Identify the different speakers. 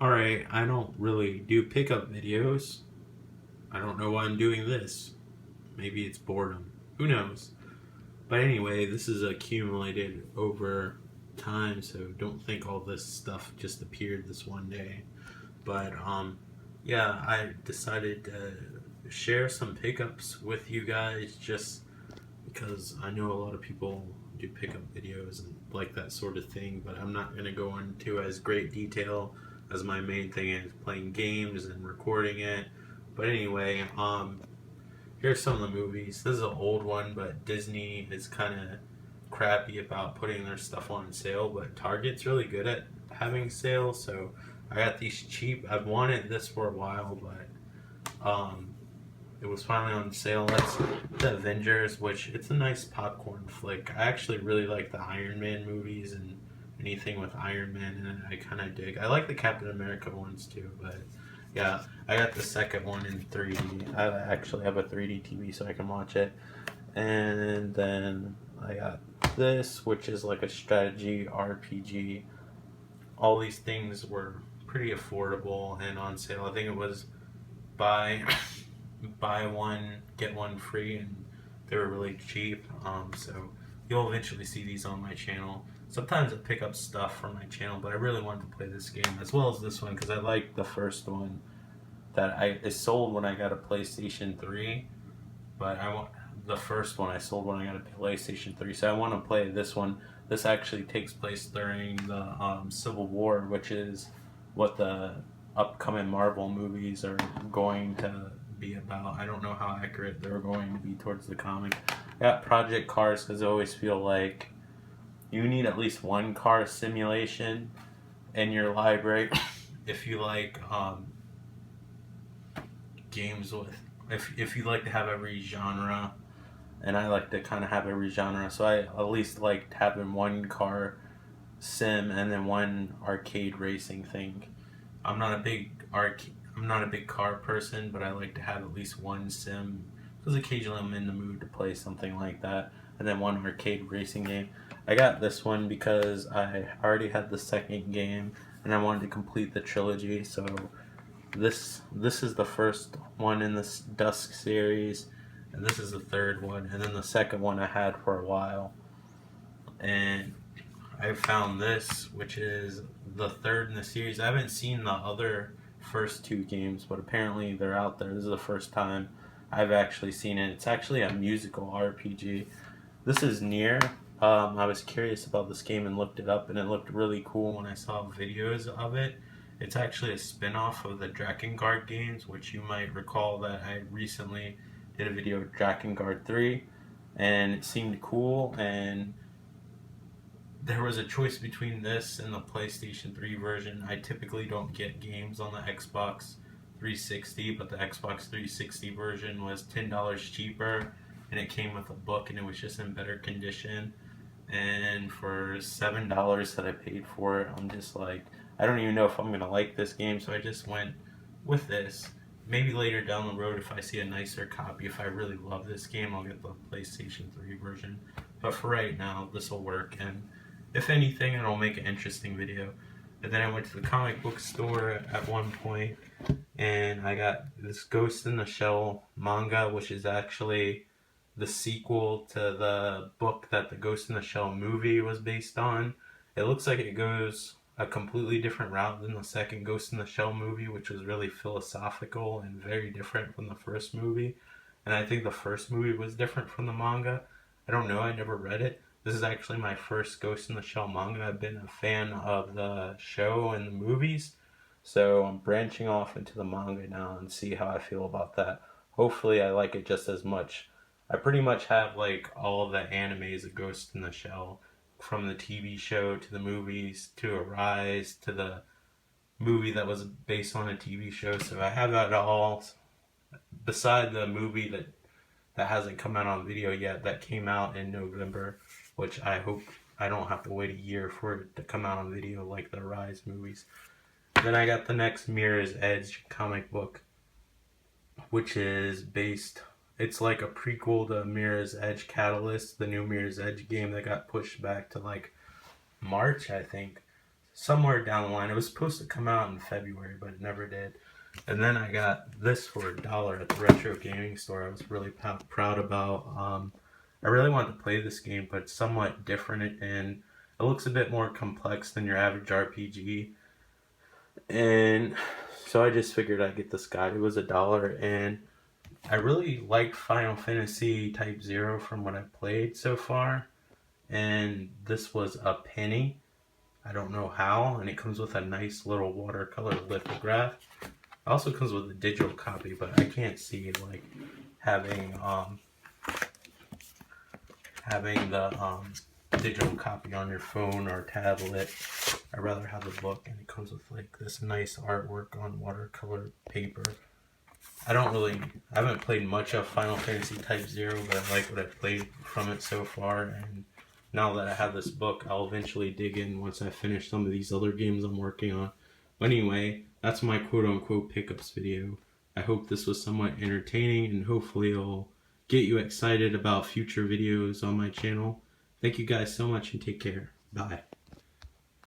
Speaker 1: Alright, I don't really do pickup videos. I don't know why I'm doing this. Maybe it's boredom. Who knows? But anyway, this is accumulated over time, so don't think all this stuff just appeared this one day. But yeah, I decided to share some pickups with you guys just because I know a lot of people do pickup videos and like that sort of thing, but I'm not going to go into as great detail as my main thing is playing games and recording it. But anyway, here's some of the movies. This is an old one, but Disney is kind of crappy about putting their stuff on sale, but Target's really good at having sales, so I got these cheap. I've wanted this for a while, but it was finally on sale. That's the Avengers, which it's a nice popcorn flick. I actually really like the Iron Man movies and anything with Iron Man in it. I kind of dig. I like the Captain America ones too, but yeah, I got the second one in 3D. I actually have a 3D TV so I can watch it. And then I got this, which is like a strategy RPG. All these things were pretty affordable and on sale. I think it was buy buy one get one free, and they were really cheap. So you'll eventually see these on my channel. Sometimes I pick up stuff from my channel, but I really wanted to play this game as well as this one because I like the first one it sold when I got a PlayStation 3, but I want the first one I sold when I got a PlayStation 3, so I want to play this one. This actually takes place during the Civil War, which is what the upcoming Marvel movies are going to be about. I don't know how accurate they're going to be towards the comic. I got Project Cars because I always feel like you need at least one car simulation in your library if you like games with if you like to have every genre, and I like to kind of have every genre, so I at least like having one car sim and then one arcade racing thing. I'm not a big car person, but I like to have at least one sim because occasionally I'm in the mood to play something like that, and then one arcade racing game. I got this one because I already had the second game and I wanted to complete the trilogy, so this is the first one in this Dusk series, and this is the third one, and then the second one I had for a while, and I found this, which is the third in the series. I haven't seen the other first two games, but apparently they're out there. This is the first time I've actually seen it. It's actually a musical RPG. This is Near. I was curious about this game and looked it up, and it looked really cool when I saw videos of it. It's actually a spin-off of the Drakengard games, which you might recall that I recently did a video of Drakengard 3, and it seemed cool, and there was a choice between this and the PlayStation 3 version. I typically don't get games on the Xbox 360, but the Xbox 360 version was $10 cheaper, and it came with a book, and it was just in better condition. And for $7 that I paid for it, I'm just like, I don't even know if I'm going to like this game, so I just went with this. Maybe later down the road, if I see a nicer copy, if I really love this game, I'll get the PlayStation 3 version. But for right now, this will work, and if anything, it'll make an interesting video. And then I went to the comic book store at one point, and I got this Ghost in the Shell manga, which is actually the sequel to the book that the Ghost in the Shell movie was based on. It looks like it goes a completely different route than the second Ghost in the Shell movie, which was really philosophical and very different from the first movie. And I think the first movie was different from the manga. I don't know, I never read it. This is actually my first Ghost in the Shell manga. I've been a fan of the show and the movies, so I'm branching off into the manga now and see how I feel about that. Hopefully I like it just as much. I pretty much have like all of the animes of Ghost in the Shell, from the TV show to the movies to Arise to the movie that was based on a TV show. So I have that all. Beside the movie that hasn't come out on video yet, that came out in November, which I hope I don't have to wait a year for it to come out on video like the Rise movies. Then I got the next Mirror's Edge comic book, which is based, it's like a prequel to Mirror's Edge Catalyst, the new Mirror's Edge game that got pushed back to like March, I think. somewhere down the line. It was supposed to come out in February, but it never did. And then I got this for $1 at the retro gaming store. I was really proud about. I really wanted to play this game, but it's somewhat different, and it looks a bit more complex than your average RPG. And so I just figured I'd get this guide. It was $1, and I really liked Final Fantasy Type 0 from what I've played so far. And this was a penny. I don't know how, and it comes with a nice little watercolor lithograph. It also comes with a digital copy, but I can't see like having the digital copy on your phone or tablet. I'd rather have the book, and it comes with like this nice artwork on watercolor paper. I haven't played much of Final Fantasy Type 0, but I like what I've played from it so far, and now that I have this book, I'll eventually dig in once I finish some of these other games I'm working on. But anyway, that's my quote-unquote pickups video. I hope this was somewhat entertaining, and hopefully it'll get you excited about future videos on my channel. Thank you guys so much, and take care. Bye.